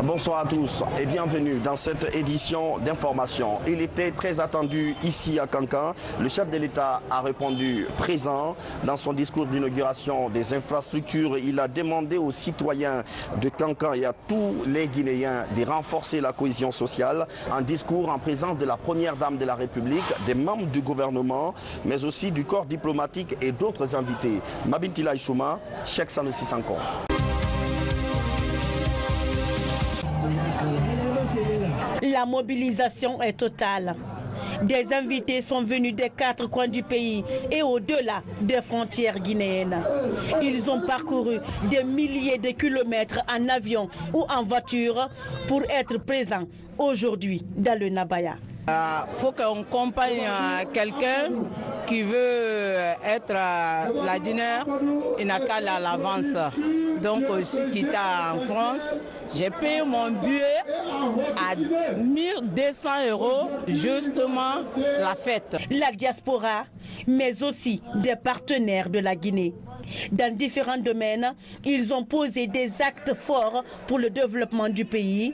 Bonsoir à tous et bienvenue dans cette édition d'information. Il était très attendu ici à Kankan. Le chef de l'État a répondu présent dans son discours d'inauguration des infrastructures. Il a demandé aux citoyens de Kankan et à tous les Guinéens de renforcer la cohésion sociale. Un discours en présence de la première dame de la République, des membres du gouvernement, mais aussi du corps diplomatique et d'autres invités. Mabintila Issouma, Cheikh Sanusi Sanko. La mobilisation est totale. Des invités sont venus des 4 coins du pays et au-delà des frontières guinéennes. Ils ont parcouru des milliers de kilomètres en avion ou en voiture pour être présents aujourd'hui dans le Nabaya. Il faut qu'on accompagne quelqu'un qui veut être la dîner, il n'a qu'à aller à l'avance. Donc, je suis quitté en France. J'ai payé mon billet à 1200 €, justement la fête. La diaspora, mais aussi des partenaires de la Guinée. Dans différents domaines, ils ont posé des actes forts pour le développement du pays.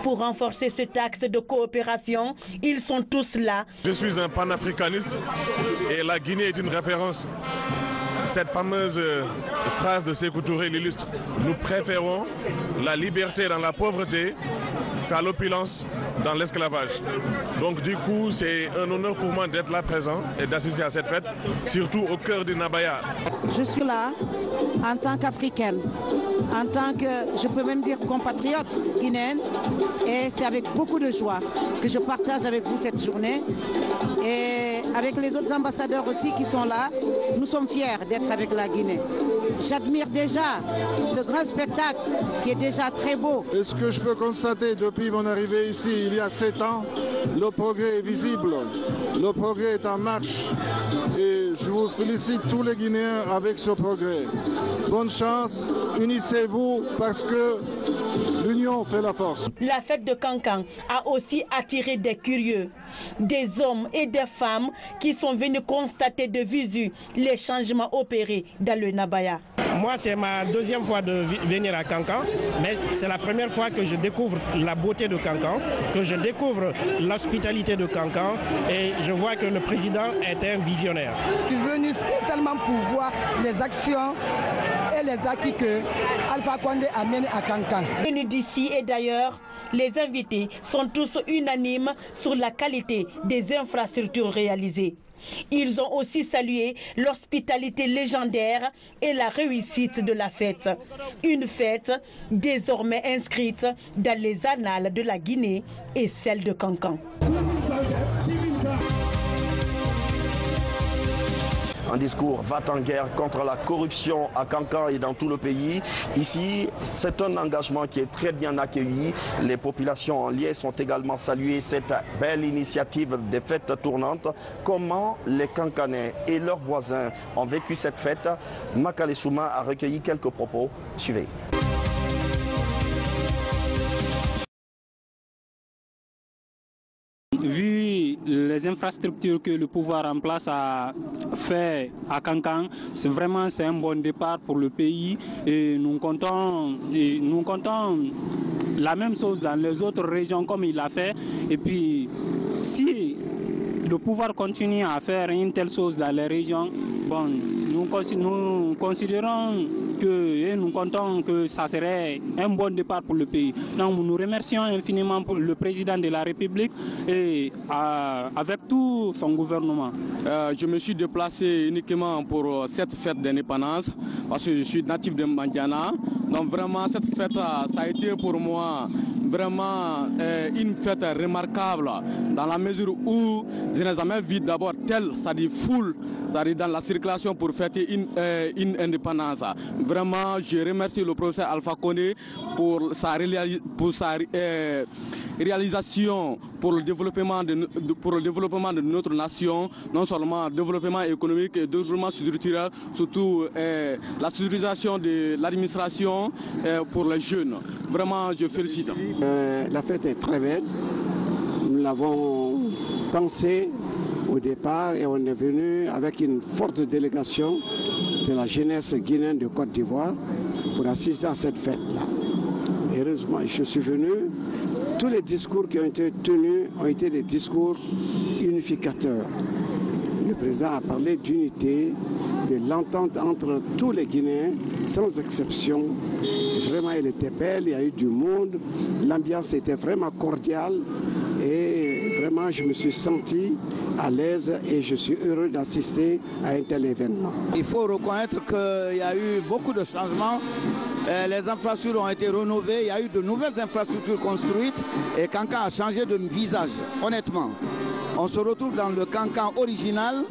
Pour renforcer cet axe de coopération, ils sont tous là. Je suis un panafricaniste et la Guinée est une référence. Cette fameuse phrase de Sékou Touré l'illustre. Nous préférons la liberté dans la pauvreté qu'à l'opulence dans l'esclavage. Donc du coup, c'est un honneur pour moi d'être là présent et d'assister à cette fête, surtout au cœur du Nabaya. Je suis là en tant qu'Africaine, en tant que, je peux même dire, compatriote guinéenne, et c'est avec beaucoup de joie que je partage avec vous cette journée. Et avec les autres ambassadeurs aussi qui sont là, nous sommes fiers d'être avec la Guinée. J'admire déjà ce grand spectacle qui est déjà très beau. Et ce que je peux constater depuis mon arrivée ici il y a 7 ans, le progrès est visible, le progrès est en marche et je vous félicite tous les Guinéens avec ce progrès. Bonne chance, unissez-vous parce que l'union fait la force. La fête de Kankan a aussi attiré des curieux, des hommes et des femmes qui sont venus constater de visu les changements opérés dans le Nabaya. Moi, c'est ma deuxième fois de venir à Kankan, mais c'est la première fois que je découvre la beauté de Kankan, que je découvre l'hospitalité de Kankan et je vois que le président est un visionnaire. Je suis venu spécialement pour voir les actions et les acquis que Alpha Condé a menés à Kankan. Venus d'ici et d'ailleurs, les invités sont tous unanimes sur la qualité des infrastructures réalisées. Ils ont aussi salué l'hospitalité légendaire et la réussite de la fête. Une fête désormais inscrite dans les annales de la Guinée et celle de Kankan. Un discours va-t-en-guerre contre la corruption à Kankan et dans tout le pays. Ici, c'est un engagement qui est très bien accueilli. Les populations en liesse ont également salué cette belle initiative des fêtes tournantes. Comment les Kankanais et leurs voisins ont vécu cette fête? Makale Souma a recueilli quelques propos. Suivez. Vu les infrastructures que le pouvoir en place a fait à Kankan, c'est un bon départ pour le pays et nous comptons la même chose dans les autres régions comme il l'a fait. Et puis si le pouvoir continue à faire une telle chose dans les régions, bon, nous considérons que et nous comptons que ça serait un bon départ pour le pays. Donc nous remercions infiniment pour le président de la République et avec tout son gouvernement. Je me suis déplacé uniquement pour cette fête d'indépendance parce que je suis natif de Mandiana. Donc vraiment cette fête, ça a été pour moi vraiment une fête remarquable dans la mesure où je n'ai jamais vu d'abord telle, c'est-à-dire foule, c'est-à-dire dans la circulation pour fêter une indépendance. Vraiment, je remercie le professeur Alpha Condé pour sa réalisation pour le développement de notre nation, non seulement le développement économique et développement structurel, surtout la structuration de l'administration pour les jeunes. Vraiment, je félicite. La fête est très belle. Nous l'avons pensé au départ et on est venu avec une forte délégation de la jeunesse guinéenne de Côte d'Ivoire pour assister à cette fête-là. heureusement, je suis venu. Tous les discours qui ont été tenus ont été des discours unificateurs. Le président a parlé d'unité, de l'entente entre tous les Guinéens, sans exception. Vraiment, elle était belle, il y a eu du monde, l'ambiance était vraiment cordiale et vraiment, je me suis senti à l'aise et je suis heureux d'assister à un tel événement. Il faut reconnaître qu'il y a eu beaucoup de changements. Les infrastructures ont été rénovées, il y a eu de nouvelles infrastructures construites et Kankan a changé de visage, honnêtement. On se retrouve dans le Kankan original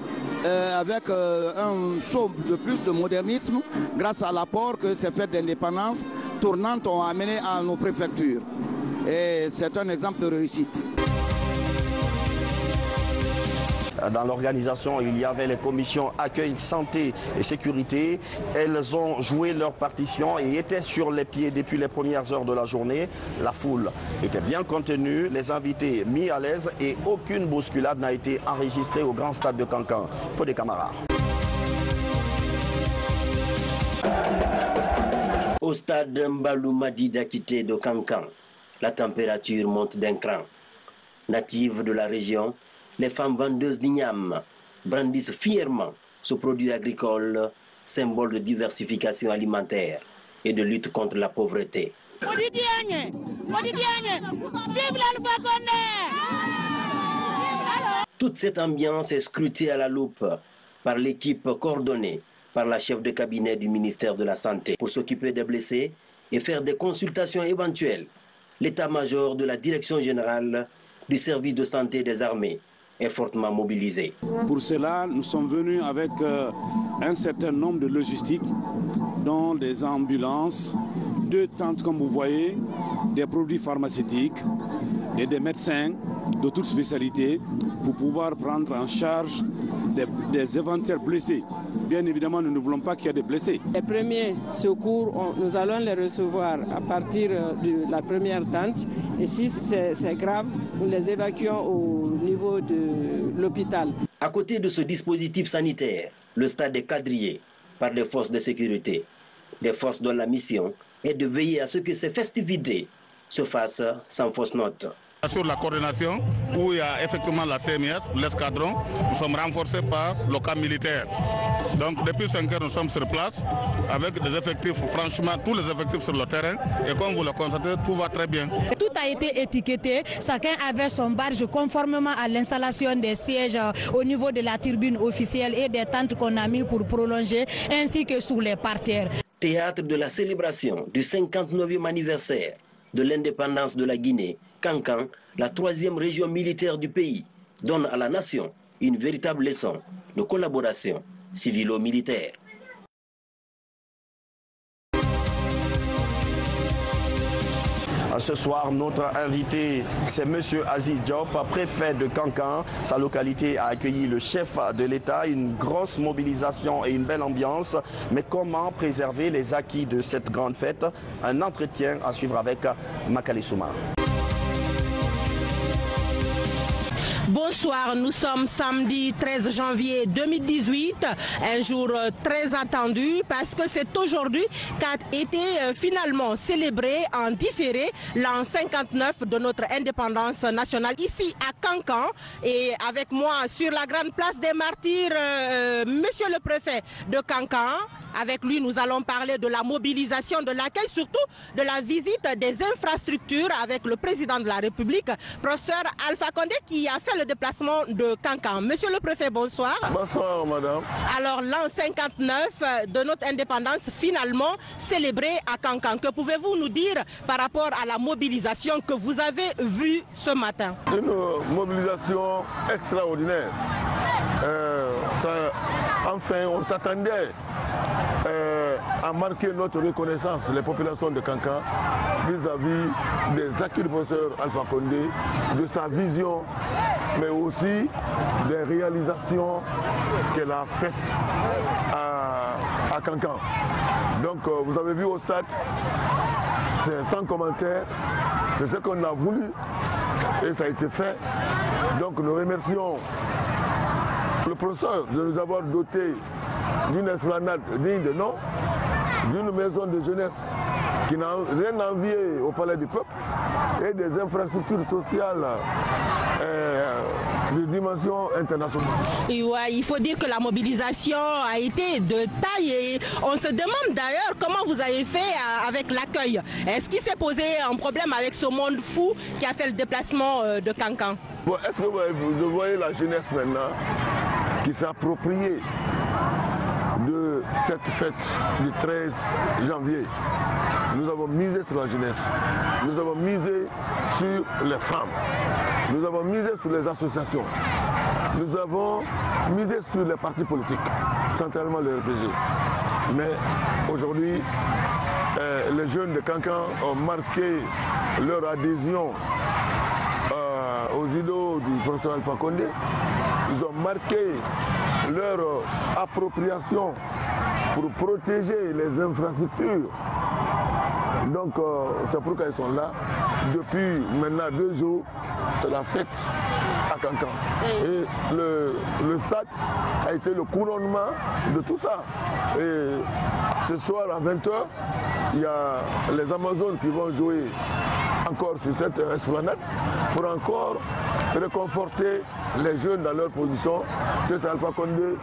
avec un saut de plus de modernisme grâce à l'apport que ces fêtes d'indépendance tournantes ont amené à nos préfectures. Et c'est un exemple de réussite. Dans l'organisation, il y avait les commissions accueil, santé et sécurité. Elles ont joué leur partition et étaient sur les pieds depuis les premières heures de la journée. La foule était bien contenue, les invités mis à l'aise et aucune bousculade n'a été enregistrée au grand stade de Kankan. Fodé Camara. Au stade Mbalou Madi d'Akité de Kankan, la température monte d'un cran. Natives de la région, les femmes vendeuses d'igname brandissent fièrement ce produit agricole, symbole de diversification alimentaire et de lutte contre la pauvreté. Toute cette ambiance est scrutée à la loupe par l'équipe coordonnée par la chef de cabinet du ministère de la Santé pour s'occuper des blessés et faire des consultations éventuelles. L'état-major de la Direction générale du service de santé des armées est fortement mobilisé. Pour cela, nous sommes venus avec un certain nombre de logistiques, dont des ambulances, 2 tentes comme vous voyez, des produits pharmaceutiques et des médecins de toute spécialité pour pouvoir prendre en charge des éventuels blessés. Bien évidemment, nous ne voulons pas qu'il y ait des blessés. Les premiers secours, nous allons les recevoir à partir de la première tente. Et si c'est grave, nous les évacuons au niveau de l'hôpital. À côté de ce dispositif sanitaire, le stade est quadrillé par des forces de sécurité. Des forces dont la mission est de veiller à ce que ces festivités se fassent sans fausse note. Sur la coordination, où il y a effectivement la CMS, l'escadron, nous sommes renforcés par le camp militaire. Donc depuis 5 heures, nous sommes sur place avec des effectifs, franchement, tous les effectifs sur le terrain. Et comme vous le constatez, tout va très bien. Tout a été étiqueté, chacun avait son barge conformément à l'installation des sièges au niveau de la tribune officielle et des tentes qu'on a mis pour prolonger, ainsi que sur les parterres. Théâtre de la célébration du 59e anniversaire de l'indépendance de la Guinée, Kankan, la 3e région militaire du pays, donne à la nation une véritable leçon de collaboration civilo-militaire. Ce soir, notre invité, c'est M. Aziz Diop, préfet de Kankan. Sa localité a accueilli le chef de l'État, une grosse mobilisation et une belle ambiance. Mais comment préserver les acquis de cette grande fête? Un entretien à suivre avec Makali Souma. Bonsoir, nous sommes samedi 13 janvier 2018, un jour très attendu parce que c'est aujourd'hui qu'a été finalement célébré en différé l'an 59 de notre indépendance nationale ici à Kankan. Et avec moi sur la grande place des martyrs, monsieur le préfet de Kankan. Avec lui, nous allons parler de la mobilisation, de l'accueil, surtout de la visite des infrastructures avec le président de la République, professeur Alpha Condé, qui a fait le déplacement de Kankan. Monsieur le préfet, bonsoir. Bonsoir, madame. Alors, l'an 59 de notre indépendance, finalement célébré à Kankan. Que pouvez-vous nous dire par rapport à la mobilisation que vous avez vue ce matin? Une mobilisation extraordinaire. Enfin, on s'attendait à marquer notre reconnaissance, les populations de Kankan, vis-à-vis des acquis du professeur Alpha Condé, de sa vision, mais aussi des réalisations qu'elle a faites à Kankan. Donc, vous avez vu au stade, c'est sans commentaire, c'est ce qu'on a voulu et ça a été fait. Donc, nous remercions le professeur de nous avoir doté d'une esplanade digne de nom, d'une maison de jeunesse qui n'a rien à envier au palais du peuple, et des infrastructures sociales de dimension internationale. Et ouais, il faut dire que la mobilisation a été de taille et on se demande d'ailleurs comment vous avez fait avec l'accueil. Est-ce qu'il s'est posé un problème avec ce monde fou qui a fait le déplacement de Kankan? Bon, est-ce que vous voyez la jeunesse maintenant qui s'est appropriée de cette fête du 13 janvier? Nous avons misé sur la jeunesse, nous avons misé sur les femmes, nous avons misé sur les associations, nous avons misé sur les partis politiques, sans tellement les RPG. Mais aujourd'hui, les jeunes de Kankan ont marqué leur adhésion aux idéaux du professeur Alpha Condé. Ils ont marqué leur appropriation pour protéger les infrastructures. Donc c'est pourquoi ils sont là. Depuis maintenant 2 jours, c'est la fête à Kankan. Et le stade a été le couronnement de tout ça. Et ce soir à 20h, il y a les Amazones qui vont jouer encore sur cette esplanade pour encore réconforter les jeunes dans leur position que c'est Alpha Condé,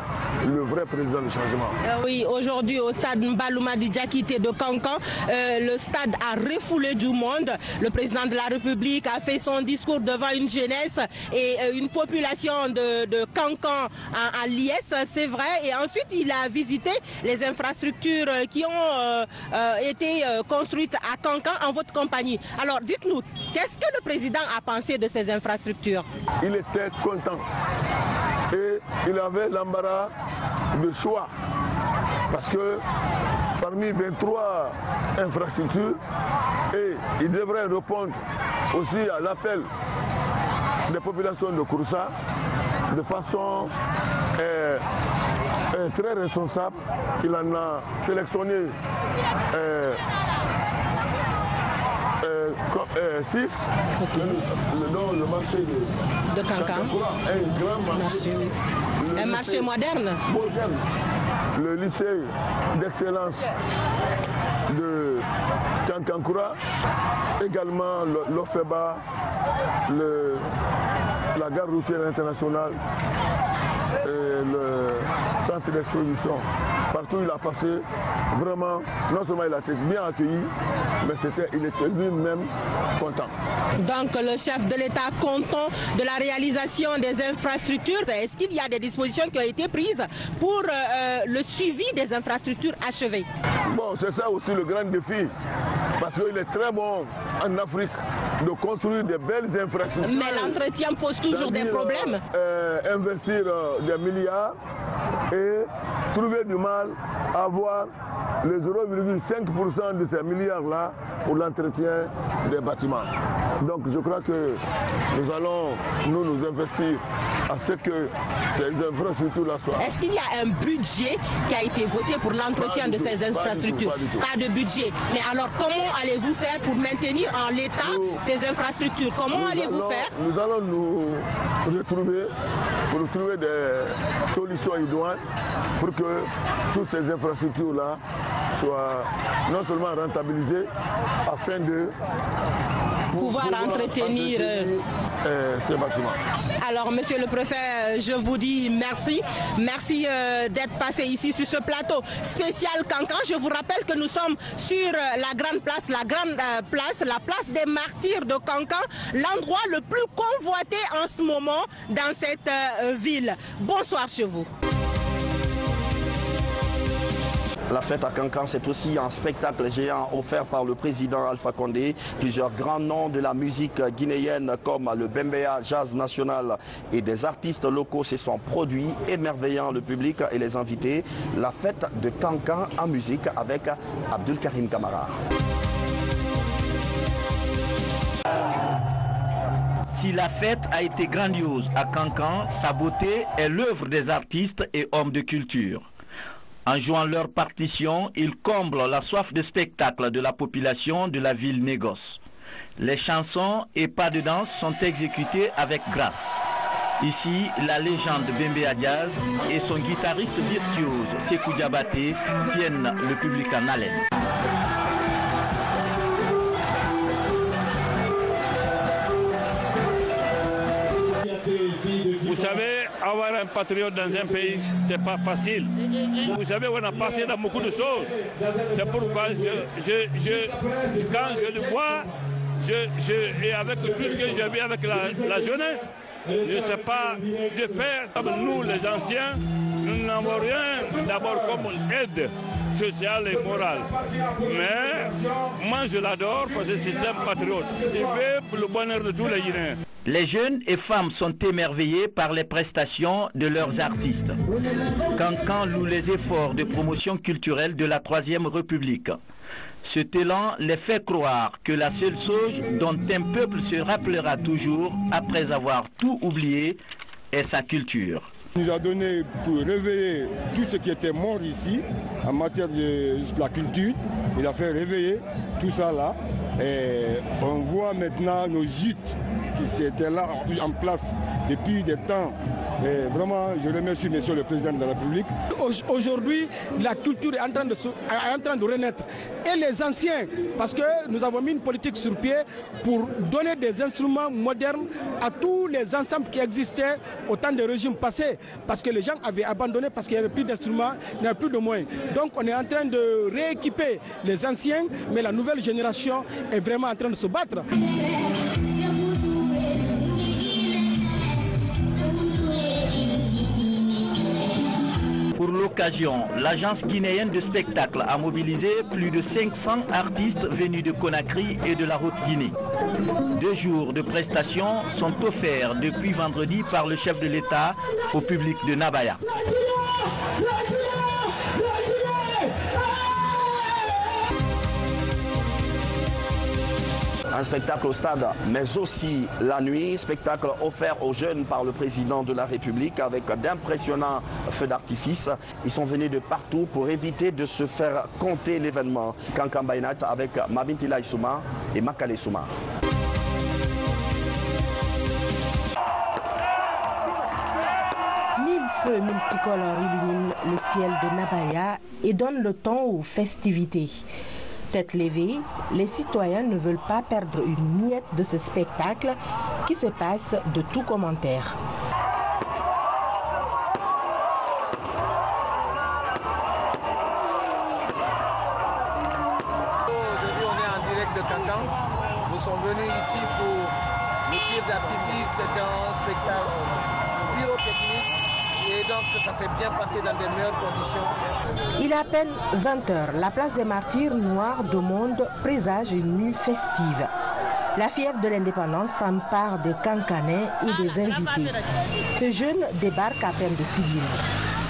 le vrai président du changement. Oui, aujourd'hui au stade Mbaloumadi Diakité de Kankan, le stade a refoulé du monde. Le président de la République a fait son discours devant une jeunesse et une population de Kankan à liesse, c'est vrai. Et ensuite, il a visité les infrastructures qui ont été construites à Kankan en votre compagnie. Alors, dites-nous, qu'est-ce que le président a pensé de ces infrastructures? Il était content et il avait l'embarras de choix parce que parmi 23 infrastructures, et il devrait répondre aussi à l'appel des populations de Kouroussa de façon très responsable. Il en a sélectionné 6, le marché de Kankan, un grand marché, un marché moderne. Le lycée d'excellence de Kankankoura, également l'OFEBA, la gare routière internationale et le centre d'exposition. Partout où il a passé, vraiment, non seulement il a été bien accueilli, mais il était lui-même content. Donc le chef de l'État content de la réalisation des infrastructures. Est-ce qu'il y a des dispositions qui ont été prises pour le suivi des infrastructures achevées? Bon, c'est ça aussi le grand défi, parce qu'il est très bon en Afrique de construire des belles infrastructures. Mais l'entretien pose toujours des problèmes. Investir des milliards et trouver du mal à avoir les 0,5% de ces milliards-là pour l'entretien des bâtiments. Donc je crois que nous allons nous investir à ce que ces infrastructures-là soient. Est-ce qu'il y a un budget qui a été voté pour l'entretien de ces infrastructures? Pas de budget. Mais alors comment allez-vous faire pour maintenir en l'état ces infrastructures? Comment allez-vous faire? Nous allons nous retrouver pour trouver des solutions idoines pour que toutes ces infrastructures-là soient non seulement rentabilisées afin de pouvoir entretenir ces bâtiments. Alors, monsieur le préfet, je vous dis merci. Merci d'être passé ici sur ce plateau spécial Kankan. Je vous rappelle que nous sommes sur la grande place, la place des martyrs de Kankan, l'endroit le plus convoité en ce moment dans cette ville. Bonsoir chez vous. La fête à Kankan, c'est aussi un spectacle géant offert par le président Alpha Condé. Plusieurs grands noms de la musique guinéenne comme le Bembea Jazz National et des artistes locaux se sont produits, émerveillant le public et les invités. La fête de Kankan en musique avec Abdul Karim Kamara. Si la fête a été grandiose à Kankan, sa beauté est l'œuvre des artistes et hommes de culture. En jouant leur partition, ils comblent la soif de spectacle de la population de la ville Négoce. Les chansons et pas de danse sont exécutés avec grâce. Ici, la légende Bembea Jazz et son guitariste virtuose Sékou Diabaté tiennent le public en haleine. avoir un patriote dans un pays, c'est pas facile. Vous savez, on a passé dans beaucoup de choses. C'est pourquoi quand je le vois, et avec tout ce que j'ai vu avec la jeunesse, je ne sais pas, je fais comme nous les anciens, nous n'avons rien d'abord comme aide sociale et morale. Mais moi je l'adore parce que c'est un patriote. Il veut pour le bonheur de tous les Guinéens. Les jeunes et femmes sont émerveillés par les prestations de leurs artistes. Cancan loue les efforts de promotion culturelle de la Troisième République. Cet élan les fait croire que la seule chose dont un peuple se rappellera toujours après avoir tout oublié est sa culture. Il nous a donné pour réveiller tout ce qui était mort ici en matière de la culture. Il a fait réveiller tout ça là. Et on voit maintenant nos gîtes qui étaient là en place depuis des temps. Et vraiment, je remercie monsieur le président de la République. Aujourd'hui, la culture est en train de renaître. Et les anciens, parce que nous avons mis une politique sur pied pour donner des instruments modernes à tous les ensembles qui existaient au temps des régimes passés. Parce que les gens avaient abandonné parce qu'il n'y avait plus d'instruments, il n'y avait plus de moyens. Donc on est en train de rééquiper les anciens, mais la nouvelle génération est vraiment en train de se battre. Pour l'occasion, l'agence guinéenne de spectacle a mobilisé plus de 500 artistes venus de Conakry et de la Haute-Guinée. 2 jours de prestations sont offerts depuis vendredi par le chef de l'État au public de Nabaya. Un spectacle au stade, mais aussi la nuit, spectacle offert aux jeunes par le président de la République avec d'impressionnants feux d'artifice. Ils sont venus de partout pour éviter de se faire compter l'événement. Cancan by Night avec Mabintila Issouma et Makale Souma. Mille feux multicolores illuminent le ciel de Nabaya et donnent le ton aux festivités. Tête levée, les citoyens ne veulent pas perdre une miette de ce spectacle qui se passe de tout commentaire. Aujourd'hui, on est en direct de Cancan. Nous sommes venus ici pour le tir d'artifice. C'est un spectacle pyrotechnique. Et donc ça s'est bien passé dans de meilleures conditions. Il est à peine 20h. La place des martyrs noirs de monde présage une nuit festive. La fièvre de l'indépendance s'empare des Cancanais et des invités. Ce jeune débarque à peine de civil.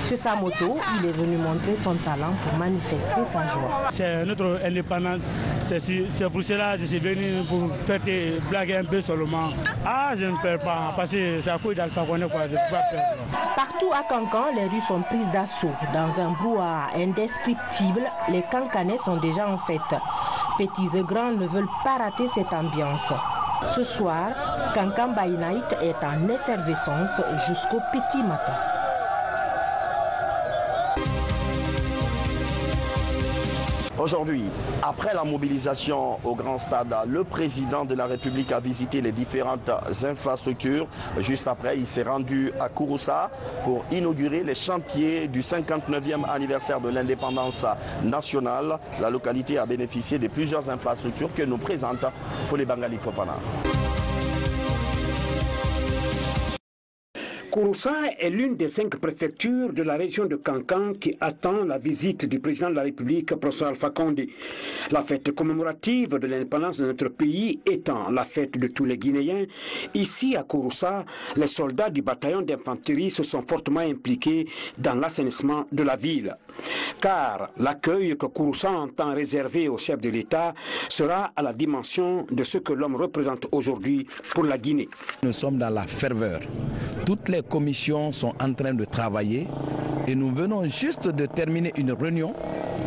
Sur sa moto, il est venu montrer son talent pour manifester sa joie. C'est notre indépendance. C'est pour cela que je suis venu pour faire des blagues un peu seulement. Ah, je ne perds pas, parce que c'est à cause d'Alpha Condé, quoi, je ne peux pas perdre. Partout à Cancan, les rues sont prises d'assaut. Dans un brouhaha indescriptible, les Cancanais sont déjà en fête. Petits et grands ne veulent pas rater cette ambiance. Ce soir, Cancan by Night est en effervescence jusqu'au petit matin. Aujourd'hui, après la mobilisation au Grand Stade, le président de la République a visité les différentes infrastructures. Juste après, il s'est rendu à Kouroussa pour inaugurer les chantiers du 59e anniversaire de l'indépendance nationale. La localité a bénéficié de plusieurs infrastructures que nous présente Fole Bangali Fofana. Kouroussa est l'une des 5 préfectures de la région de Cancan qui attend la visite du président de la République, professeur Alpha Condé. La fête commémorative de l'indépendance de notre pays étant la fête de tous les Guinéens, ici à Kouroussa, les soldats du bataillon d'infanterie se sont fortement impliqués dans l'assainissement de la ville. Car l'accueil que Kouroussa entend réserver au chef de l'État sera à la dimension de ce que l'homme représente aujourd'hui pour la Guinée. Nous sommes dans la ferveur. Toutes les commissions sont en train de travailler et nous venons juste de terminer une réunion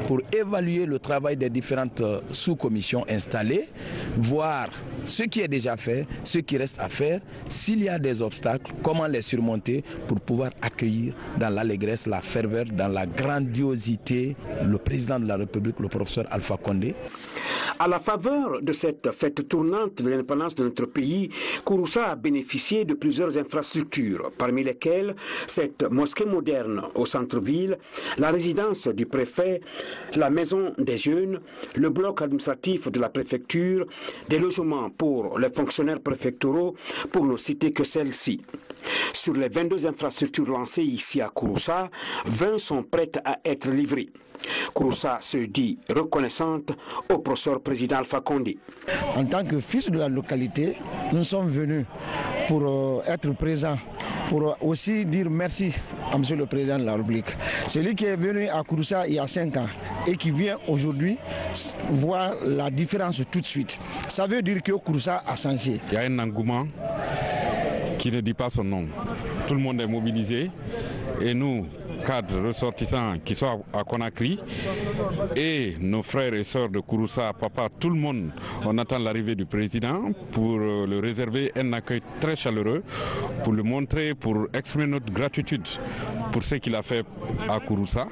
pour évaluer le travail des différentes sous-commissions installées, voir ce qui est déjà fait, ce qui reste à faire, s'il y a des obstacles, comment les surmonter pour pouvoir accueillir dans l'allégresse, la ferveur, dans la grandiosité le président de la République, le professeur Alpha Condé. À la faveur de cette fête tournante de l'indépendance de notre pays, Kouroussa a bénéficié de plusieurs infrastructures. Par parmi lesquels cette mosquée moderne au centre-ville, la résidence du préfet, la maison des jeunes, le bloc administratif de la préfecture, des logements pour les fonctionnaires préfectoraux, pour ne citer que celle-ci. Sur les 22 infrastructures lancées ici à Kouroussa, 20 sont prêtes à être livrées. Kouroussa se dit reconnaissante au professeur président Alpha Condé. En tant que fils de la localité, nous sommes venus pour être présents, pour aussi dire merci à monsieur le président de la République. Celui qui est venu à Kouroussa il y a 5 ans et qui vient aujourd'hui voir la différence tout de suite. Ça veut dire que Kouroussa a changé. Il y a un engouement qui ne dit pas son nom. Tout le monde est mobilisé et nous, cadres ressortissants qui sont à Conakry et nos frères et sœurs de Kouroussa, papa, tout le monde, on attend l'arrivée du président pour le réserver un accueil très chaleureux, pour le montrer, pour exprimer notre gratitude pour ce qu'il a fait à Kouroussa.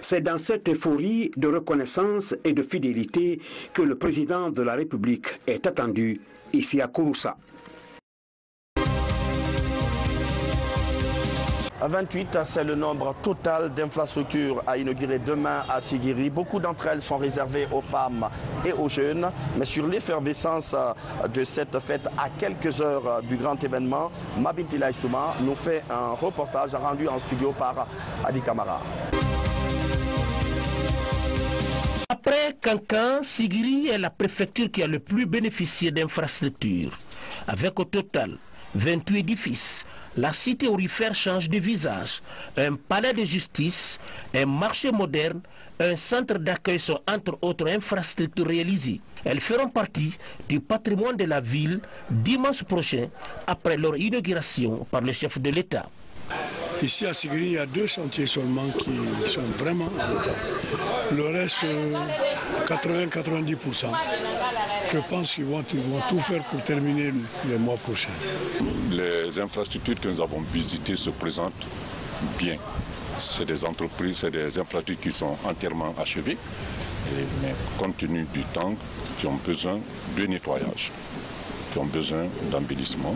C'est dans cette euphorie de reconnaissance et de fidélité que le président de la République est attendu ici à Kouroussa. 28, c'est le nombre total d'infrastructures à inaugurer demain à Sigiri. Beaucoup d'entre elles sont réservées aux femmes et aux jeunes. Mais sur l'effervescence de cette fête, à quelques heures du grand événement, Mabinti Laïsouma nous fait un reportage rendu en studio par Adi Kamara. Après Kankan, Sigiri est la préfecture qui a le plus bénéficié d'infrastructures. Avec au total 28 édifices, la cité aurifère change de visage. Un palais de justice, un marché moderne, un centre d'accueil sont entre autres infrastructures réalisées. Elles feront partie du patrimoine de la ville dimanche prochain après leur inauguration par le chef de l'État. Ici à Sigiri, il y a 2 chantiers seulement qui sont vraiment en retard. Le reste, 80-90%. Je pense qu'ils vont tout faire pour terminer le mois prochain. Les infrastructures que nous avons visitées se présentent bien. C'est des entreprises, c'est des infrastructures qui sont entièrement achevées, mais compte tenu du temps, qui ont besoin de nettoyage, qui ont besoin d'embellissement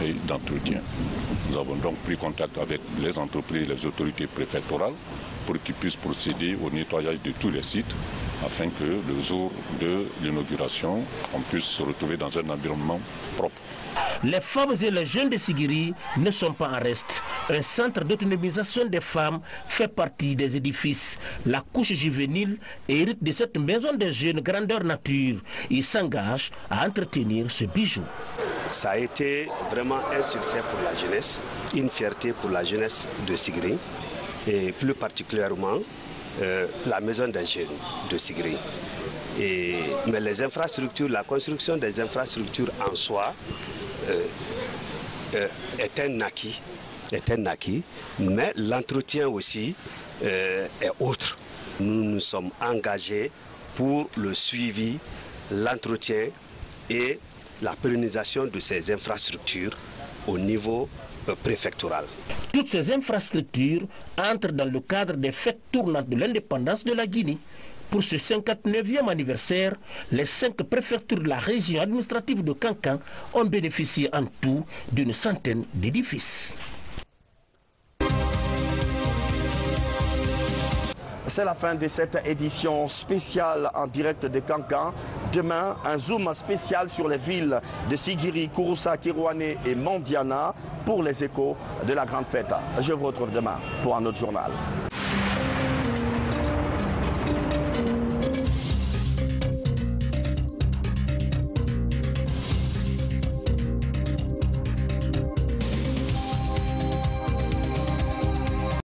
et d'entretien. Nous avons donc pris contact avec les entreprises et les autorités préfectorales pour qu'ils puissent procéder au nettoyage de tous les sites afin que le jour de l'inauguration, on puisse se retrouver dans un environnement propre. Les femmes et les jeunes de Sigiri ne sont pas en reste. Un centre d'autonomisation des femmes fait partie des édifices. La couche juvénile hérite de cette maison des jeunes grandeur nature. Ils s'engagent à entretenir ce bijou. Ça a été vraiment un succès pour la jeunesse, une fierté pour la jeunesse de Sigiri et plus particulièrement la maison des jeunes de Sigiri. Mais les infrastructures, la construction des infrastructures en soi est un acquis, mais l'entretien aussi est autre. Nous nous sommes engagés pour le suivi, l'entretien et la pérennisation de ces infrastructures au niveau préfectoral. Toutes ces infrastructures entrent dans le cadre des fêtes tournantes de l'indépendance de la Guinée. Pour ce 59e anniversaire, les 5 préfectures de la région administrative de Kankan ont bénéficié en tout d'une centaine d'édifices. C'est la fin de cette édition spéciale en direct de Kankan. Demain, un zoom spécial sur les villes de Sigiri, Kouroussa, Kirouané et Mondiana pour les échos de la grande fête. Je vous retrouve demain pour un autre journal.